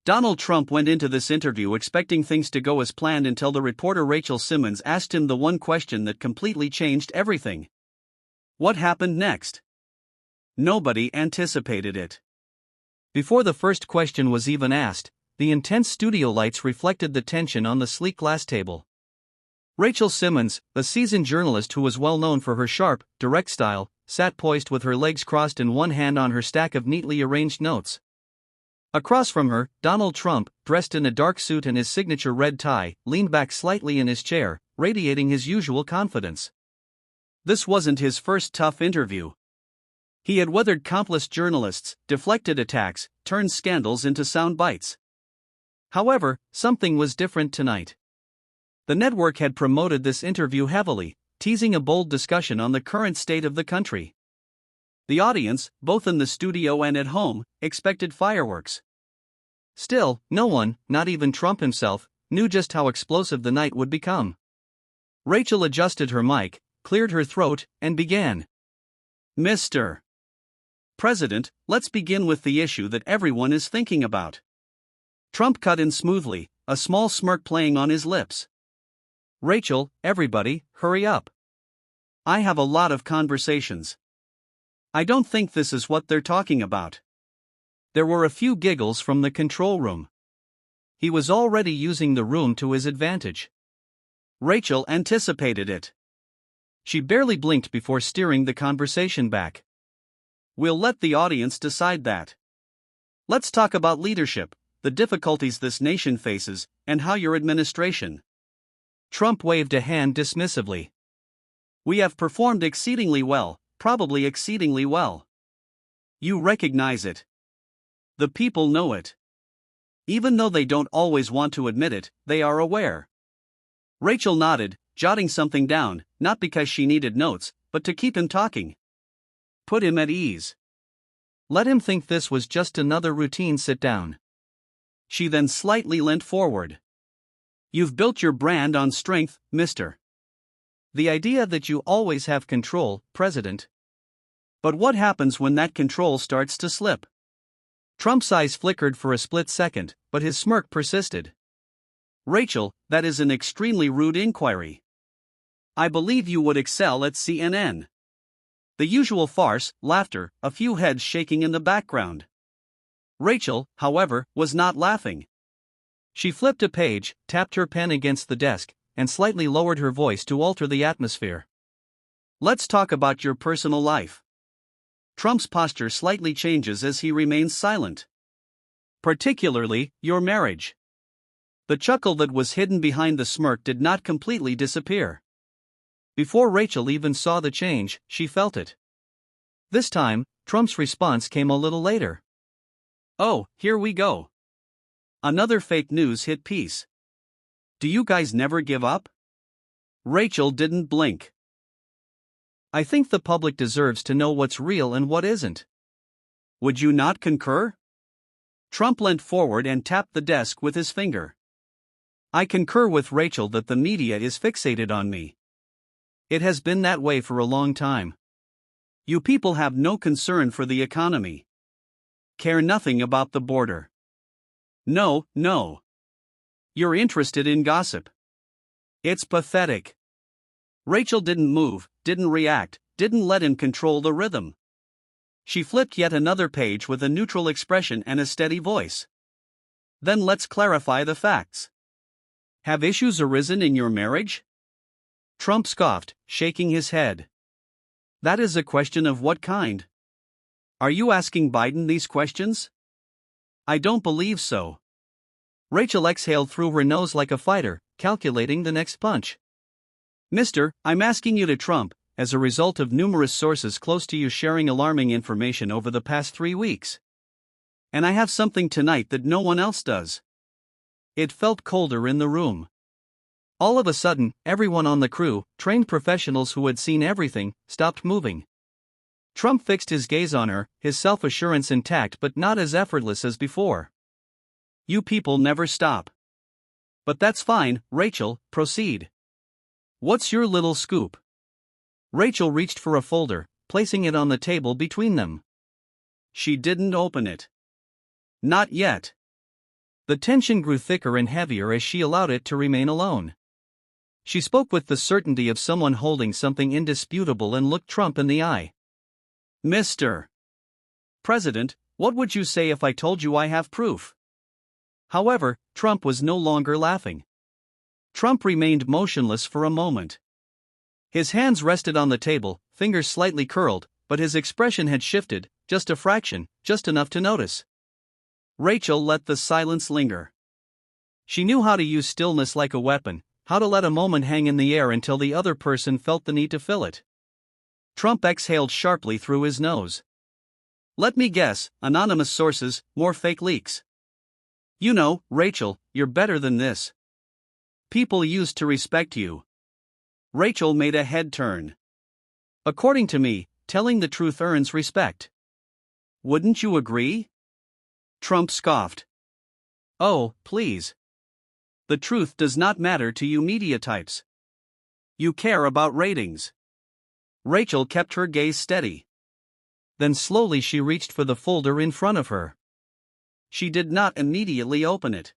Donald Trump went into this interview expecting things to go as planned until the reporter Rachel Simmons asked him the one question that completely changed everything. What happened next? Nobody anticipated it. Before the first question was even asked, the intense studio lights reflected the tension on the sleek glass table. Rachel Simmons, a seasoned journalist who was well known for her sharp, direct style, sat poised with her legs crossed and one hand on her stack of neatly arranged notes. Across from her, Donald Trump, dressed in a dark suit and his signature red tie, leaned back slightly in his chair, radiating his usual confidence. This wasn't his first tough interview. He had weathered countless journalists, deflected attacks, turned scandals into sound bites. However, something was different tonight. The network had promoted this interview heavily, teasing a bold discussion on the current state of the country. The audience, both in the studio and at home, expected fireworks. Still, no one, not even Trump himself, knew just how explosive the night would become. Rachel adjusted her mic, cleared her throat, and began. Mr. President, let's begin with the issue that everyone is thinking about. Trump cut in smoothly, a small smirk playing on his lips. Rachel, everybody, hurry up. I have a lot of conversations. I don't think this is what they're talking about. There were a few giggles from the control room. He was already using the room to his advantage. Rachel anticipated it. She barely blinked before steering the conversation back. We'll let the audience decide that. Let's talk about leadership, the difficulties this nation faces, and how your administration. Trump waved a hand dismissively. We have performed exceedingly well, probably exceedingly well. You recognize it. The people know it. Even though they don't always want to admit it, they are aware. Rachel nodded, jotting something down, not because she needed notes, but to keep him talking. Put him at ease. Let him think this was just another routine sit-down. She then slightly leant forward. You've built your brand on strength, Mr. The idea that you always have control, President. But what happens when that control starts to slip? Trump's eyes flickered for a split second, but his smirk persisted. Rachel, that is an extremely rude inquiry. I believe you would excel at CNN. The usual farce, laughter, a few heads shaking in the background. Rachel, however, was not laughing. She flipped a page, tapped her pen against the desk, and slightly lowered her voice to alter the atmosphere. Let's talk about your personal life. Trump's posture slightly changes as he remains silent. Particularly, your marriage. The chuckle that was hidden behind the smirk did not completely disappear. Before Rachel even saw the change, she felt it. This time, Trump's response came a little later. Oh, here we go. Another fake news hit piece. Do you guys never give up? Rachel didn't blink. I think the public deserves to know what's real and what isn't. Would you not concur? Trump leant forward and tapped the desk with his finger. I concur with Rachel that the media is fixated on me. It has been that way for a long time. You people have no concern for the economy. Care nothing about the border. No. You're interested in gossip. It's pathetic. Rachel didn't move, didn't react, didn't let him control the rhythm. She flipped yet another page with a neutral expression and a steady voice. Then let's clarify the facts. Have issues arisen in your marriage? Trump scoffed, shaking his head. That is a question of what kind? Are you asking Biden these questions? I don't believe so. Rachel exhaled through her nose like a fighter, calculating the next punch. Mister, I'm asking you to Trump, as a result of numerous sources close to you sharing alarming information over the past 3 weeks. And I have something tonight that no one else does. It felt colder in the room. All of a sudden, everyone on the crew, trained professionals who had seen everything, stopped moving. Trump fixed his gaze on her, his self-assurance intact but not as effortless as before. You people never stop. But that's fine, Rachel, proceed. What's your little scoop? Rachel reached for a folder, placing it on the table between them. She didn't open it. Not yet. The tension grew thicker and heavier as she allowed it to remain alone. She spoke with the certainty of someone holding something indisputable and looked Trump in the eye. Mr. President, what would you say if I told you I have proof? However, Trump was no longer laughing. Trump remained motionless for a moment. His hands rested on the table, fingers slightly curled, but his expression had shifted, just a fraction, just enough to notice. Rachel let the silence linger. She knew how to use stillness like a weapon, how to let a moment hang in the air until the other person felt the need to fill it. Trump exhaled sharply through his nose. Let me guess, anonymous sources, more fake leaks. You know, Rachel, you're better than this. People used to respect you. Rachel made a head turn. According to me, telling the truth earns respect. Wouldn't you agree? Trump scoffed. Oh, please. The truth does not matter to you media types. You care about ratings. Rachel kept her gaze steady. Then slowly she reached for the folder in front of her. She did not immediately open it.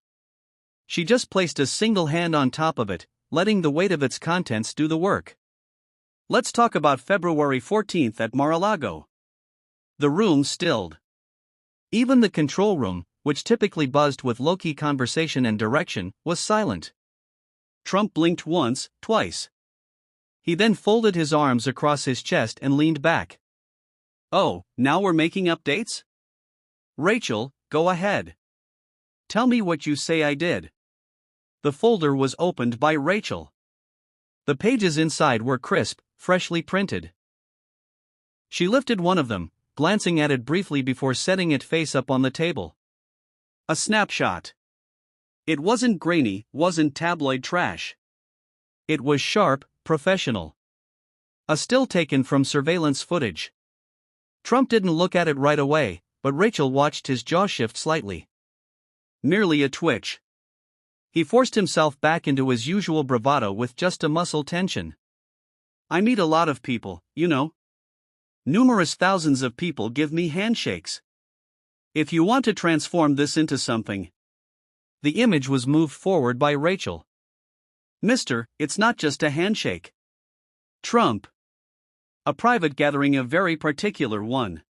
She just placed a single hand on top of it, letting the weight of its contents do the work. Let's talk about February 14th at Mar-a-Lago. The room stilled. Even the control room, which typically buzzed with low-key conversation and direction, was silent. Trump blinked once, twice. He then folded his arms across his chest and leaned back. Oh, now we're making updates? Rachel, go ahead. Tell me what you say I did. The folder was opened by Rachel. The pages inside were crisp, freshly printed. She lifted one of them, glancing at it briefly before setting it face up on the table. A snapshot. It wasn't grainy, wasn't tabloid trash. It was sharp, professional. A still taken from surveillance footage. Trump didn't look at it right away, but Rachel watched his jaw shift slightly. Merely a twitch. He forced himself back into his usual bravado with just a muscle tension. I meet a lot of people, you know. Numerous thousands of people give me handshakes. If you want to transform this into something. The image was moved forward by Rachel. Mister, it's not just a handshake. Trump. A private gathering, a very particular one.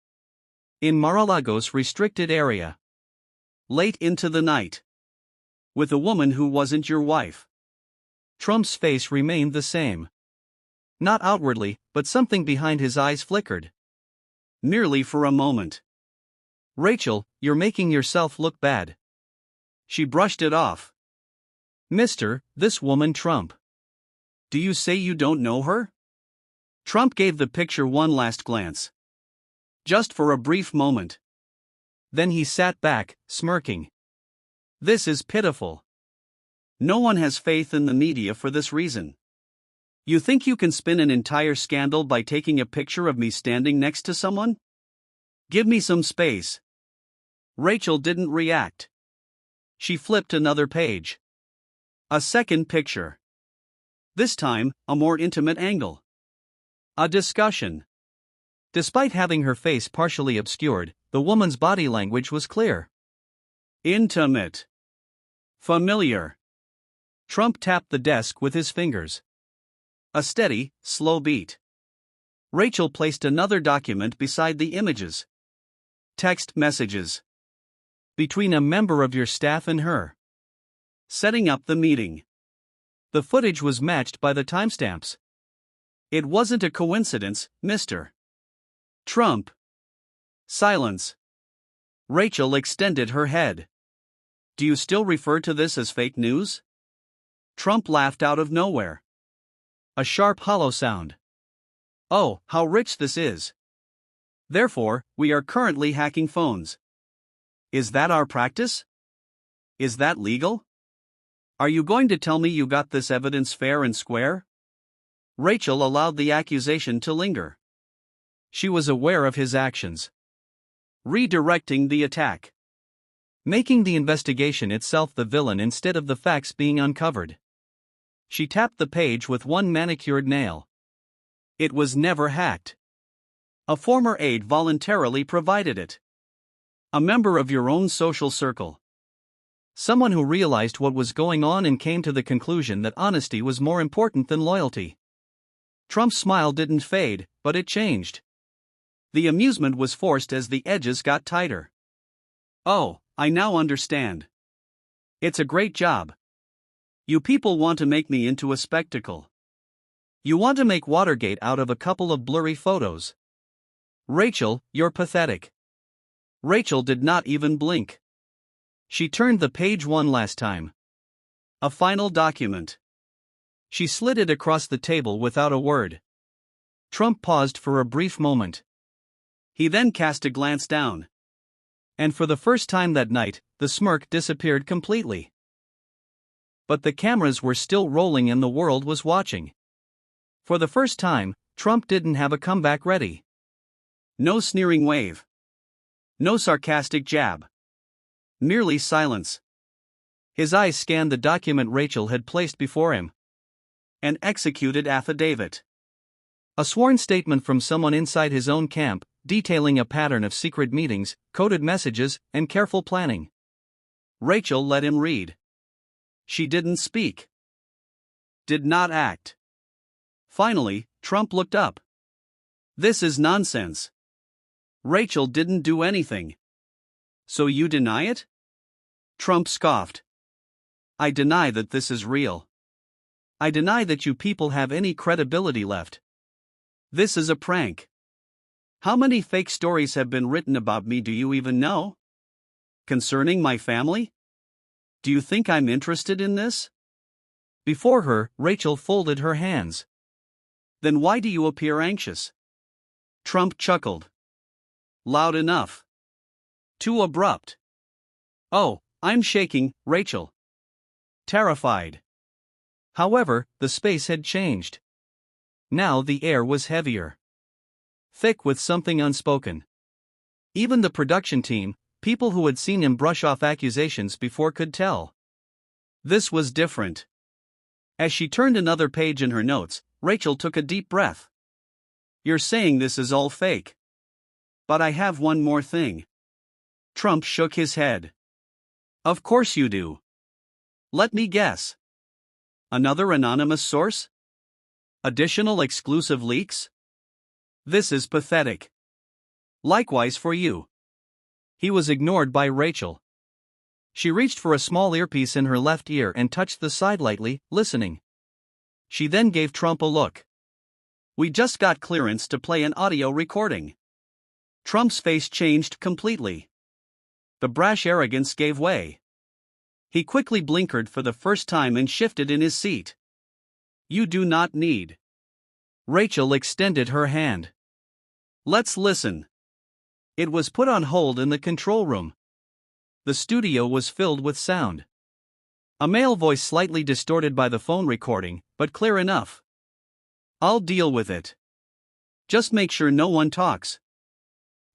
In Mar-a-Lago's restricted area. Late into the night. With a woman who wasn't your wife. Trump's face remained the same. Not outwardly, but something behind his eyes flickered. Merely for a moment. Rachel, you're making yourself look bad. She brushed it off. Mister, this woman Trump. Do you say you don't know her? Trump gave the picture one last glance. Just for a brief moment. Then he sat back, smirking. This is pitiful. No one has faith in the media for this reason. You think you can spin an entire scandal by taking a picture of me standing next to someone? Give me some space. Rachel didn't react. She flipped another page. A second picture. This time, a more intimate angle. A discussion. Despite having her face partially obscured, the woman's body language was clear. Intimate. Familiar. Trump tapped the desk with his fingers. A steady, slow beat. Rachel placed another document beside the images. Text messages. Between a member of your staff and her. Setting up the meeting. The footage was matched by the timestamps. It wasn't a coincidence, Mr. Trump. Silence. Rachel extended her head. Do you still refer to this as fake news? Trump laughed out of nowhere. A sharp hollow sound. Oh, how rich this is. Therefore, we are currently hacking phones. Is that our practice? Is that legal? Are you going to tell me you got this evidence fair and square? Rachel allowed the accusation to linger. She was aware of his actions. Redirecting the attack. Making the investigation itself the villain instead of the facts being uncovered. She tapped the page with one manicured nail. It was never hacked. A former aide voluntarily provided it. A member of your own social circle. Someone who realized what was going on and came to the conclusion that honesty was more important than loyalty. Trump's smile didn't fade, but it changed. The amusement was forced as the edges got tighter. "Oh, I now understand. It's a great job. You people want to make me into a spectacle. You want to make Watergate out of a couple of blurry photos. Rachel, you're pathetic." Rachel did not even blink. She turned the page one last time. A final document. She slid it across the table without a word. Trump paused for a brief moment. He then cast a glance down. And for the first time that night, the smirk disappeared completely. But the cameras were still rolling and the world was watching. For the first time, Trump didn't have a comeback ready. No sneering wave. No sarcastic jab. Merely silence. His eyes scanned the document Rachel had placed before him. An executed affidavit. A sworn statement from someone inside his own camp, detailing a pattern of secret meetings, coded messages, and careful planning. Rachel let him read. She didn't speak. Did not act. Finally, Trump looked up. "This is nonsense. Rachel didn't do anything. So you deny it?" Trump scoffed. "I deny that this is real. I deny that you people have any credibility left. This is a prank. How many fake stories have been written about me do you even know? Concerning my family? Do you think I'm interested in this?" Before her, Rachel folded her hands. "Then why do you appear anxious?" Trump chuckled. "Loud enough. Too abrupt. Oh, I'm shaking, Rachel. Terrified." However, the space had changed. Now the air was heavier. Thick with something unspoken. Even the production team, people who had seen him brush off accusations before, could tell. This was different. As she turned another page in her notes, Rachel took a deep breath. "You're saying this is all fake. But I have one more thing." Trump shook his head. "Of course you do. Let me guess. Another anonymous source? Additional exclusive leaks? This is pathetic. Likewise for you." He was ignored by Rachel. She reached for a small earpiece in her left ear and touched the side lightly, listening. She then gave Trump a look. "We just got clearance to play an audio recording." Trump's face changed completely. The brash arrogance gave way. He quickly blinkered for the first time and shifted in his seat. "You do not need." Rachel extended her hand. "Let's listen." It was put on hold in the control room. The studio was filled with sound. A male voice slightly distorted by the phone recording, but clear enough. "I'll deal with it. Just make sure no one talks.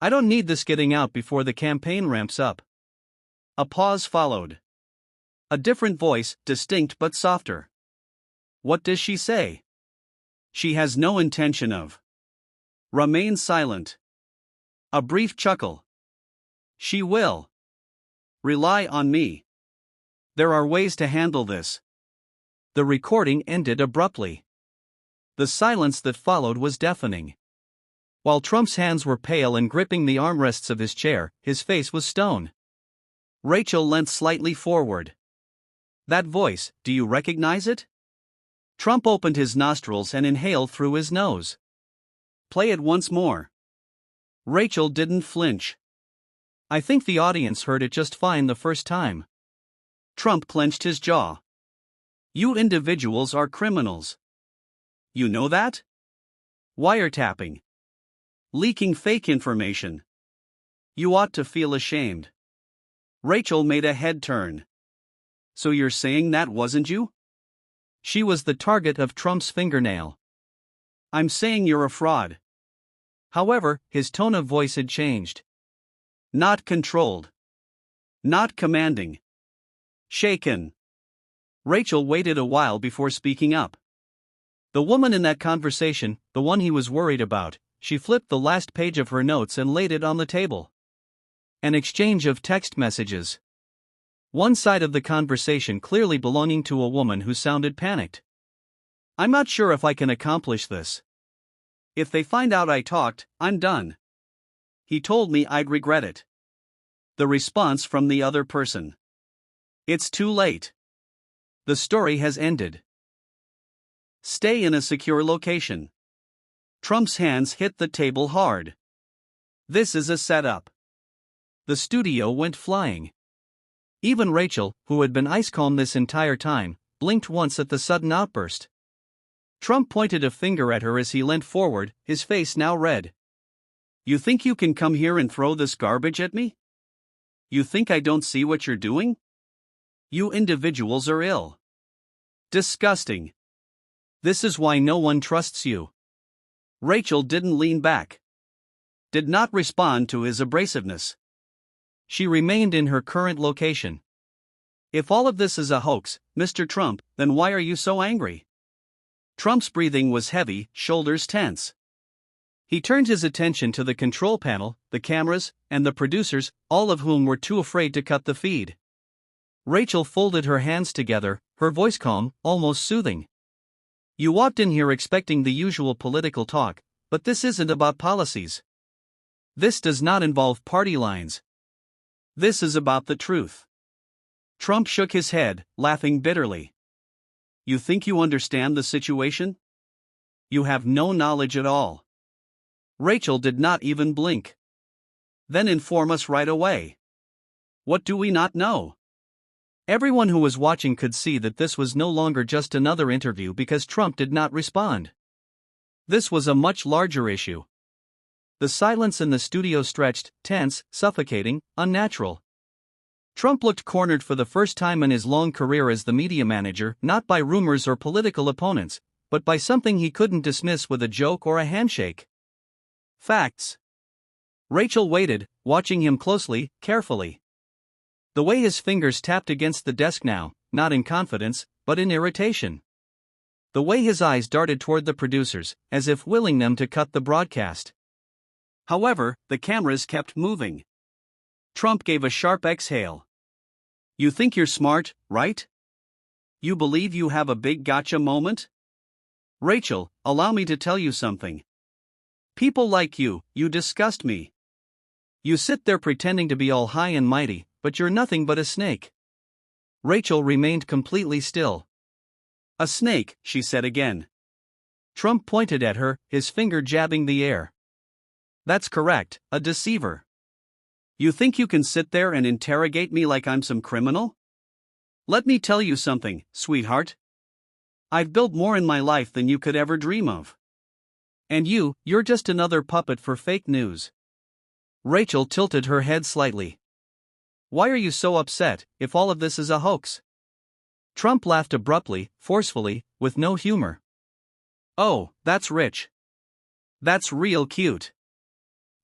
I don't need this getting out before the campaign ramps up." A pause followed. A different voice, distinct but softer. "What does she say?" "She has no intention of." Remain silent. A brief chuckle. "She will. Rely on me. There are ways to handle this." The recording ended abruptly. The silence that followed was deafening. While Trump's hands were pale and gripping the armrests of his chair, his face was stone. Rachel leant slightly forward. "That voice, do you recognize it?" Trump opened his nostrils and inhaled through his nose. "Play it once more." Rachel didn't flinch. "I think the audience heard it just fine the first time." Trump clenched his jaw. "You individuals are criminals. You know that? Wiretapping. Leaking fake information. You ought to feel ashamed." Rachel made a head turn. "So you're saying that wasn't you?" She was the target of Trump's fingernail. "I'm saying you're a fraud." However, his tone of voice had changed. Not controlled. Not commanding. Shaken. Rachel waited a while before speaking up. The woman in that conversation, the one he was worried about, she flipped the last page of her notes and laid it on the table. An exchange of text messages. One side of the conversation clearly belonging to a woman who sounded panicked. I'm not sure if I can accomplish this. If they find out I talked, I'm done. He told me I'd regret it. The response from the other person. It's too late. The story has ended. Stay in a secure location. Trump's hands hit the table hard. This is a setup. The studio went flying. Even Rachel, who had been ice calm this entire time, blinked once at the sudden outburst. Trump pointed a finger at her as he leant forward, his face now red. You think you can come here and throw this garbage at me? You think I don't see what you're doing? You individuals are ill. Disgusting. This is why no one trusts you. Rachel didn't lean back. Did not respond to his abrasiveness. She remained in her current location. If all of this is a hoax, Mr. Trump, then why are you so angry? Trump's breathing was heavy, shoulders tense. He turned his attention to the control panel, the cameras, and the producers, all of whom were too afraid to cut the feed. Rachel folded her hands together, her voice calm, almost soothing. You walked in here expecting the usual political talk, but this isn't about policies. This does not involve party lines. This is about the truth. Trump shook his head, laughing bitterly. You think you understand the situation? You have no knowledge at all. Rachel did not even blink. Then inform us right away. What do we not know? Everyone who was watching could see that this was no longer just another interview because Trump did not respond. This was a much larger issue. The silence in the studio stretched, tense, suffocating, unnatural. Trump looked cornered for the first time in his long career as the media manager, not by rumors or political opponents, but by something he couldn't dismiss with a joke or a handshake. Facts. Rachel waited, watching him closely, carefully. The way his fingers tapped against the desk now, not in confidence, but in irritation. The way his eyes darted toward the producers, as if willing them to cut the broadcast. However, the cameras kept moving. Trump gave a sharp exhale. You think you're smart, right? You believe you have a big gotcha moment? Rachel, allow me to tell you something. People like you disgust me. You sit there pretending to be all high and mighty, but you're nothing but a snake. Rachel remained completely still. A snake, she said again. Trump pointed at her, his finger jabbing the air. That's correct, a deceiver. You think you can sit there and interrogate me like I'm some criminal? Let me tell you something, sweetheart. I've built more in my life than you could ever dream of. And you're just another puppet for fake news. Rachel tilted her head slightly. Why are you so upset, if all of this is a hoax? Trump laughed abruptly, forcefully, with no humor. Oh, that's rich. That's real cute.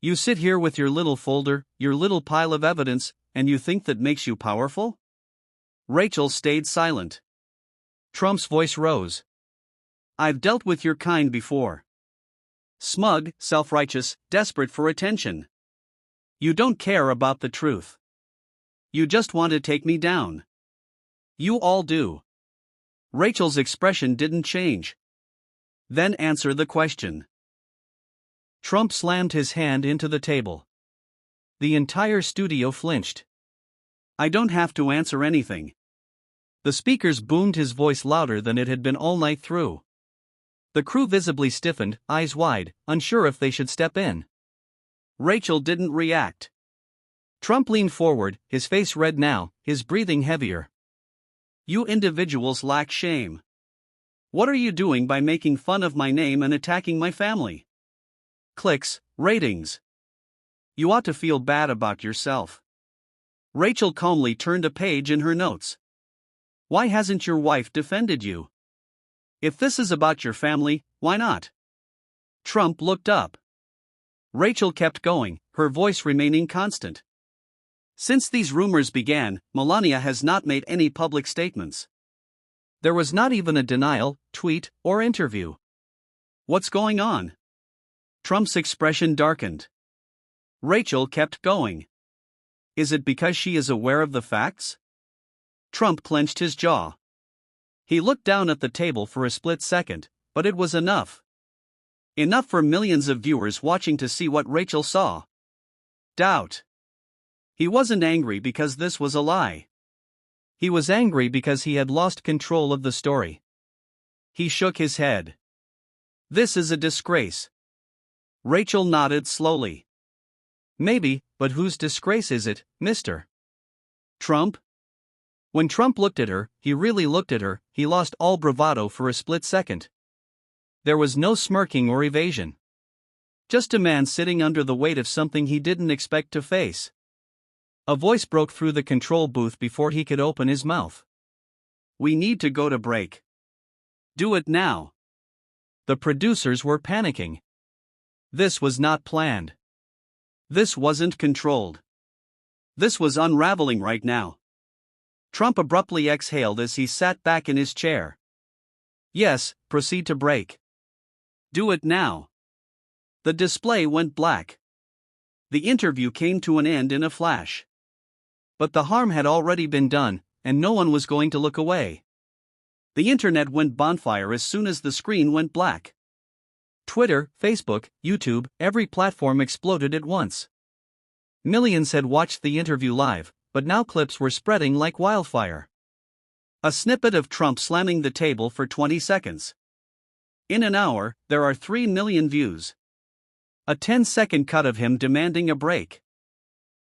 You sit here with your little folder, your little pile of evidence, and you think that makes you powerful? Rachel stayed silent. Trump's voice rose. I've dealt with your kind before. Smug, self-righteous, desperate for attention. You don't care about the truth. You just want to take me down. You all do. Rachel's expression didn't change. Then answer the question. Trump slammed his hand into the table. The entire studio flinched. I don't have to answer anything. The speakers boomed his voice louder than it had been all night through. The crew visibly stiffened, eyes wide, unsure if they should step in. Rachel didn't react. Trump leaned forward, his face red now, his breathing heavier. You individuals lack shame. What are you doing by making fun of my name and attacking my family? Clicks, ratings. You ought to feel bad about yourself. Rachel calmly turned a page in her notes. Why hasn't your wife defended you? If this is about your family, why not? Trump looked up. Rachel kept going, her voice remaining constant. Since these rumors began, Melania has not made any public statements. There was not even a denial, tweet, or interview. What's going on? Trump's expression darkened. Rachel kept going. Is it because she is aware of the facts? Trump clenched his jaw. He looked down at the table for a split second, but it was enough. Enough for millions of viewers watching to see what Rachel saw. Doubt. He wasn't angry because this was a lie. He was angry because he had lost control of the story. He shook his head. This is a disgrace. Rachel nodded slowly. Maybe, but whose disgrace is it, Mr. Trump? When Trump looked at her, he really looked at her, he lost all bravado for a split second. There was no smirking or evasion. Just a man sitting under the weight of something he didn't expect to face. A voice broke through the control booth before he could open his mouth. We need to go to break. Do it now. The producers were panicking. This was not planned. This wasn't controlled. This was unraveling right now. Trump abruptly exhaled as he sat back in his chair. Yes, proceed to break. Do it now. The display went black. The interview came to an end in a flash. But the harm had already been done, and no one was going to look away. The internet went bonfire as soon as the screen went black. Twitter, Facebook, YouTube, every platform exploded at once. Millions had watched the interview live, but now clips were spreading like wildfire. A snippet of Trump slamming the table for 20 seconds. In an hour, there are 3 million views. A 10-second cut of him demanding a break.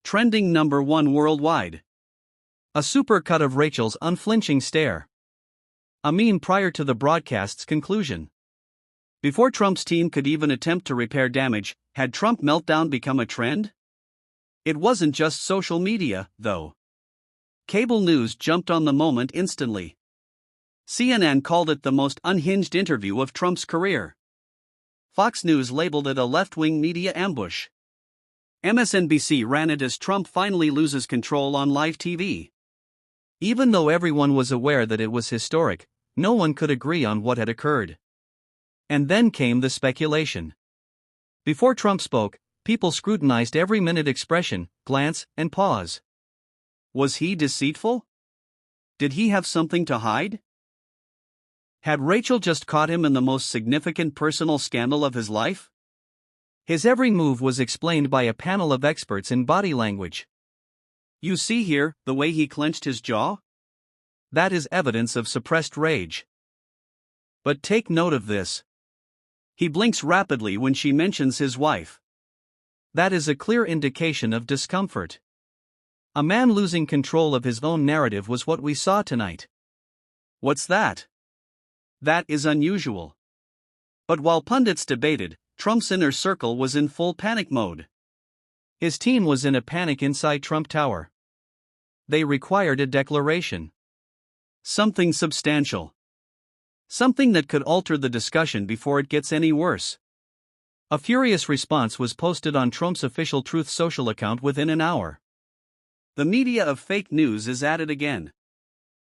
Trending #1 worldwide. A super cut of Rachel's unflinching stare. A meme prior to the broadcast's conclusion. Before Trump's team could even attempt to repair damage, had Trump meltdown become a trend? It wasn't just social media, though. Cable news jumped on the moment instantly. CNN called it the most unhinged interview of Trump's career. Fox News labeled it a left-wing media ambush. MSNBC ran it as Trump finally loses control on live TV. Even though everyone was aware that it was historic, no one could agree on what had occurred. And then came the speculation. Before Trump spoke, people scrutinized every minute expression, glance, and pause. Was he deceitful? Did he have something to hide? Had Rachel just caught him in the most significant personal scandal of his life? His every move was explained by a panel of experts in body language. You see here, the way he clenched his jaw? That is evidence of suppressed rage. But take note of this. He blinks rapidly when she mentions his wife. That is a clear indication of discomfort. A man losing control of his own narrative was what we saw tonight. What's that? That is unusual. But while pundits debated, Trump's inner circle was in full panic mode. His team was in a panic inside Trump Tower. They required a declaration. Something substantial. Something that could alter the discussion before it gets any worse. A furious response was posted on Trump's official Truth Social account within an hour. The media of fake news is at it again.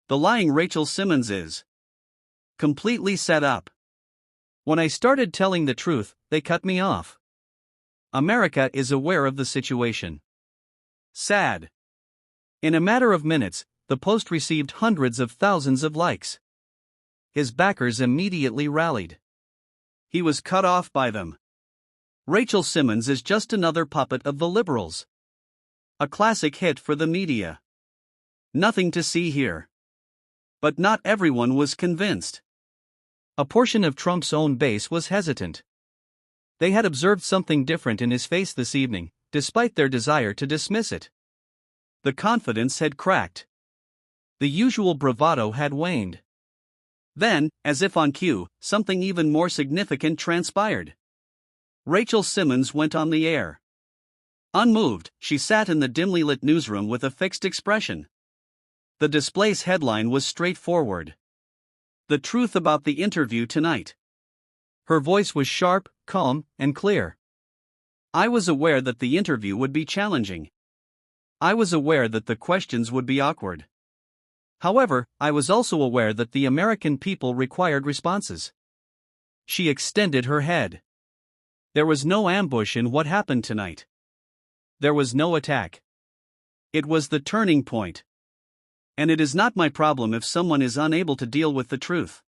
The lying Rachel Simmons is completely set up. When I started telling the truth, they cut me off. America is aware of the situation. Sad. In a matter of minutes, the post received hundreds of thousands of likes. His backers immediately rallied. He was cut off by them. Rachel Simmons is just another puppet of the liberals. A classic hit for the media. Nothing to see here. But not everyone was convinced. A portion of Trump's own base was hesitant. They had observed something different in his face this evening, despite their desire to dismiss it. The confidence had cracked. The usual bravado had waned. Then, as if on cue, something even more significant transpired. Rachel Simmons went on the air. Unmoved, she sat in the dimly lit newsroom with a fixed expression. The display's headline was straightforward. The truth about the interview tonight. Her voice was sharp, calm, and clear. I was aware that the interview would be challenging. I was aware that the questions would be awkward. However, I was also aware that the American people required responses. She extended her head. There was no ambush in what happened tonight. There was no attack. It was the turning point. And it is not my problem if someone is unable to deal with the truth.